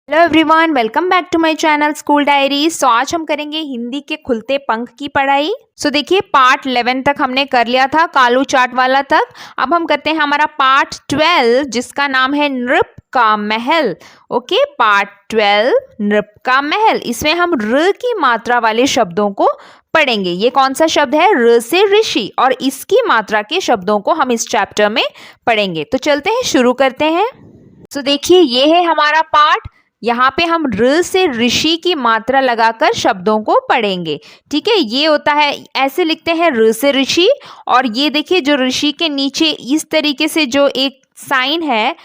Hello everyone, welcome back to my channel school diary. So आज हम करेंगे हिंदी के खुलते पंख की पढ़ाई। सो देखिए, पार्ट 11 तक हमने कर लिया था, कालू चाट वाला तक। अब हम करते हैं हमारा पार्ट 12 जिसका नाम है नृप का महल। ओके, पार्ट 12 नृप का महल। इसमें हम र की मात्रा वाले शब्दों को पढ़ेंगे। ये कौन सा शब्द है? र से ऋषि, और इसकी मात्रा के शब्दों को हम इस चैप्टर में पढ़ेंगे। तो चलते हैं, शुरू करते हैं। सो देखिए, ये है हमारा पार्ट। यहाँ पे हम र से ऋषि की मात्रा लगाकर शब्दों को पढ़ेंगे। ठीक है, ये होता है, ऐसे लिखते हैं र से ऋषि। और ये देखिए, जो ऋषि के नीचे इस तरीके से जो एक साइन है,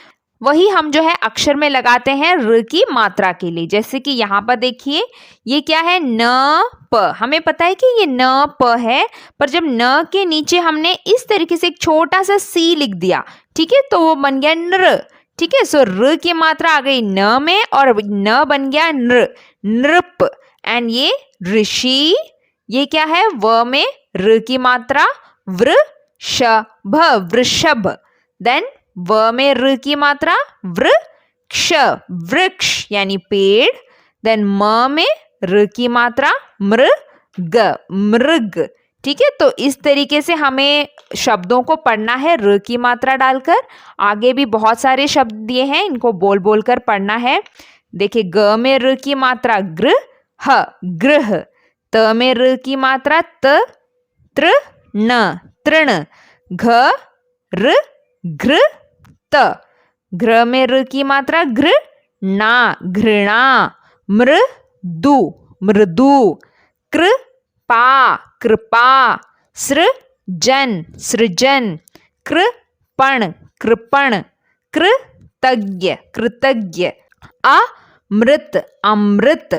वही हम जो है अक्षर में लगाते हैं र की मात्रा के लिए। जैसे कि यहाँ पर देखिए, ये क्या है? न प। हमें पता है कि ये न प है, पर जब न के नीचे हमने इस तरीके से एक छोटा सा सी लिख दिया, ठीक है, तो वो बन गया नृ। ठीक है, सो र की मात्रा आ गई न में और न बन गया नृ, नृप। एंड ये ऋषि, ये क्या है? व में र की मात्रा वृषभ, वृषभ। देन व में र की मात्रा वृक्ष, वृक्ष यानी पेड़। देन म में र की मात्रा मृग, मृग। ठीक है, तो इस तरीके से हमें शब्दों को पढ़ना है र की मात्रा डालकर। आगे भी बहुत सारे शब्द दिए हैं, इनको बोल बोल कर पढ़ना है। देखिए, ग में र की मात्रा गृह, गृह। त में र की मात्रा तृण, तृण। घ र घृ त। घृ में र की मात्रा घृणा, घृणा। मृदु, मृदु। कृपा, कृपा। सृजन, सृजन। कृपण, कृपण। कृतज्ञ, कृतज्ञ। अमृत, अमृत।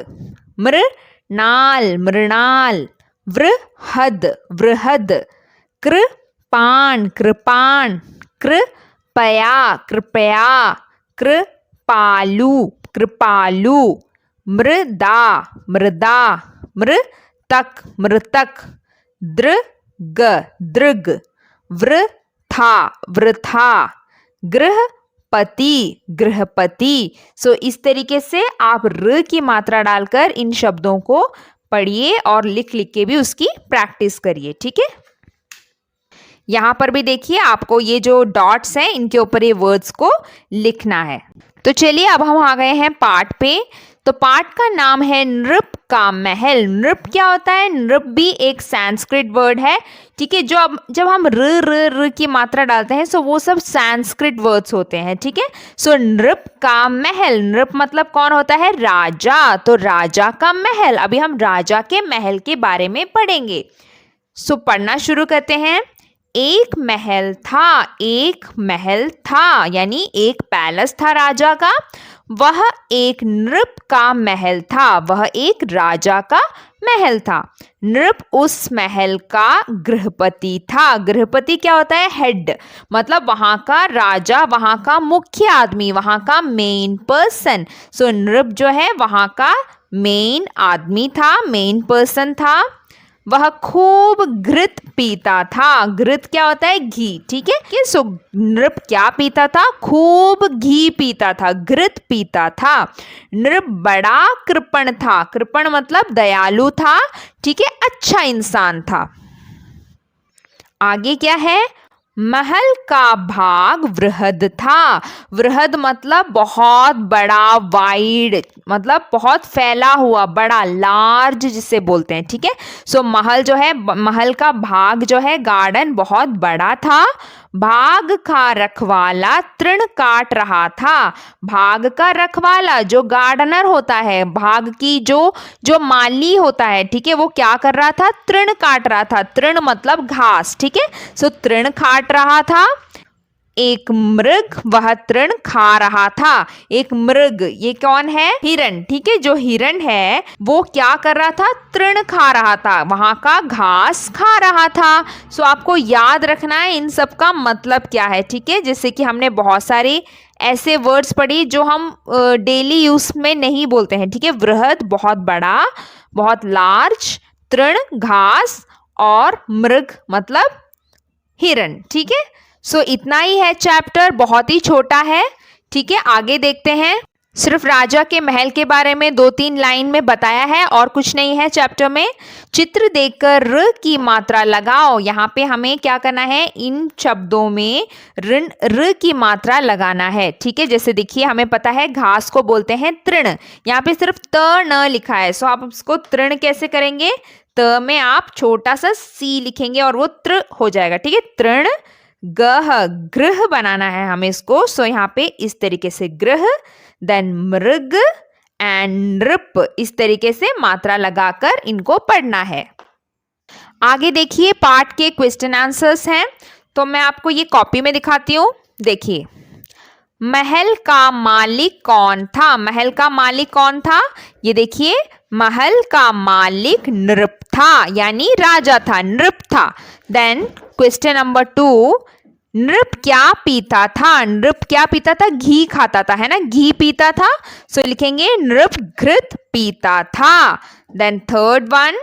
मृणाल, मृणाल। वृहद, वृहद। कृपाण, कृपाण। कृपया, कृपया। कृपालु, कृपालु। मृदा, मृदा। मृतक, मृतक। दृग, दृग। वृथा, वृथा। गृहपति, गृहपति। सो इस तरीके से आप र की मात्रा डालकर इन शब्दों को पढ़िए और लिख लिख के भी उसकी प्रैक्टिस करिए। ठीक है, यहाँ पर भी देखिए, आपको ये जो डॉट्स हैं, इनके ऊपर ये वर्ड्स को लिखना है। तो चलिए, अब हम आ गए हैं पाठ पे। तो पाठ का नाम है नृप का महल। नृप क्या होता है? नृप भी एक संस्कृत वर्ड है। ठीक है, जब हम र की मात्रा डालते हैं, सो वो सब संस्कृत वर्ड्स होते हैं। ठीक है, सो नृप का महल। नृप मतलब कौन होता है? राजा। तो राजा का महल। अभी हम राजा के महल के बारे में पढ़ेंगे। सो पढ़ना शुरू करते हैं। एक महल था, एक महल था, यानी एक पैलेस था राजा का। वह एक नृप का महल था, वह एक राजा का महल था। नृप उस महल का गृहपति था। गृहपति क्या होता है? हेड, मतलब वहां का राजा, वहां का मुख्य आदमी, वहां का मेन पर्सन। सो नृप जो है वहां का मेन आदमी था, मेन पर्सन था। वह खूब घृत पीता था। घृत क्या होता है? घी। ठीक है, सो नृप क्या पीता था? खूब घी पीता था, घृत पीता था। नृप बड़ा कृपण था। कृपण मतलब दयालु था। ठीक है, अच्छा इंसान था। आगे क्या है? महल का भाग वृहद था। वृहद मतलब बहुत बड़ा, वाइड, मतलब बहुत फैला हुआ, बड़ा, लार्ज जिसे बोलते हैं। ठीक है, सो महल जो है, महल का भाग जो है, गार्डन बहुत बड़ा था। भाग का रखवाला तृण काट रहा था। भाग का रखवाला जो गार्डनर होता है, भाग की जो माली होता है, ठीक है, वो क्या कर रहा था? तृण काट रहा था। तृण मतलब घास। ठीक है, सो तृण काट रहा था। एक मृग वह तृण खा रहा था। एक मृग, ये कौन है? हिरण। ठीक है, जो हिरण है वो क्या कर रहा था? तृण खा रहा था, वहां का घास खा रहा था। सो आपको याद रखना है इन सब का मतलब क्या है। ठीक है, जैसे कि हमने बहुत सारे ऐसे वर्ड्स पढ़ी जो हम डेली यूज में नहीं बोलते हैं। ठीक है, वृहद बहुत बड़ा, बहुत लार्ज। तृण घास, और मृग मतलब हिरण। ठीक है, सो इतना ही है चैप्टर, बहुत ही छोटा है। ठीक है, आगे देखते हैं। सिर्फ राजा के महल के बारे में 2-3 लाइन में बताया है और कुछ नहीं है चैप्टर में। चित्र देखकर र की मात्रा लगाओ। यहाँ पे हमें क्या करना है, इन शब्दों में र की मात्रा लगाना है। ठीक है, जैसे देखिए हमें पता है घास को बोलते हैं तृण, यहाँ पे सिर्फ त न लिखा है, सो आप उसको तृण कैसे करेंगे, त में आप छोटा सा सी लिखेंगे और वो त्र हो जाएगा। ठीक है, तृण गह, गृह बनाना है हमें इसको। सो यहाँ पे इस तरीके से गृह, देन मृग एंड नृप, इस तरीके से मात्रा लगाकर इनको पढ़ना है। आगे देखिए पाठ के क्वेश्चन आंसर्स हैं, तो मैं आपको ये कॉपी में दिखाती हूँ। देखिए, महल का मालिक कौन था? महल का मालिक कौन था? ये देखिए, महल का मालिक नृप था, यानी राजा था, नृप था। देन क्वेश्चन नंबर 2, नृप क्या पीता था? नृप क्या पीता था? घी खाता था, है ना, घी पीता था। सो लिखेंगे नृप घृत पीता था। देन थर्ड वन,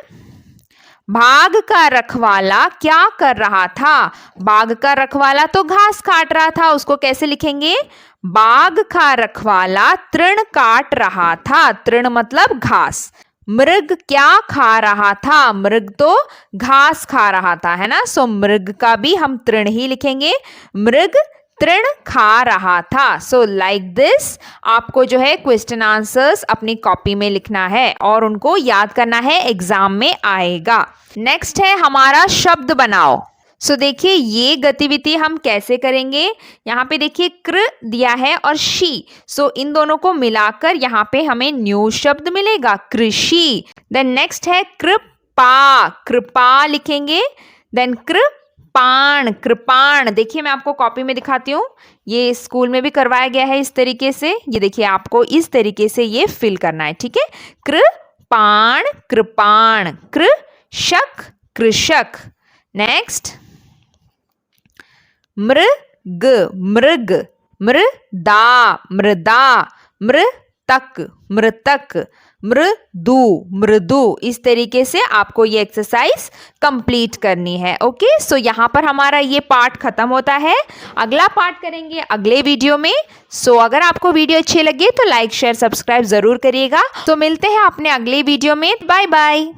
बाघ का रखवाला क्या कर रहा था? बाघ का रखवाला तो घास काट रहा था, उसको कैसे लिखेंगे? बाघ का रखवाला तृण काट रहा था, तृण मतलब घास। मृग क्या खा रहा था? मृग तो घास खा रहा था, है ना, सो मृग का भी हम तृण ही लिखेंगे, मृग तृण खा रहा था। सो लाइक दिस आपको जो है क्वेश्चन आंसर्स अपनी कॉपी में लिखना है और उनको याद करना है, एग्जाम में आएगा। नेक्स्ट है हमारा शब्द बनाओ। सो देखिए ये गतिविधि हम कैसे करेंगे, यहाँ पे देखिए कृ दिया है और शी, सो इन दोनों को मिलाकर यहाँ पे हमें न्यू शब्द मिलेगा, कृषि। देन नेक्स्ट है कृपा, कृपा लिखेंगे। देन कृपाण, कृपाण, देखिए मैं आपको कॉपी में दिखाती हूँ, ये स्कूल में भी करवाया गया है इस तरीके से। ये देखिए आपको इस तरीके से ये फिल करना है, ठीक है। कृपाण, कृपाण। कृषक, कृषक। नेक्स्ट मृग, मृग। मृदा, मृदा। मृतक, मृतक। मृदु, मृदु। इस तरीके से आपको ये एक्सरसाइज कंप्लीट करनी है। ओके, सो यहाँ पर हमारा ये पार्ट खत्म होता है। अगला पार्ट करेंगे अगले वीडियो में। सो अगर आपको वीडियो अच्छी लगे तो लाइक शेयर सब्सक्राइब जरूर करिएगा। तो मिलते हैं अपने अगले वीडियो में। Bye bye.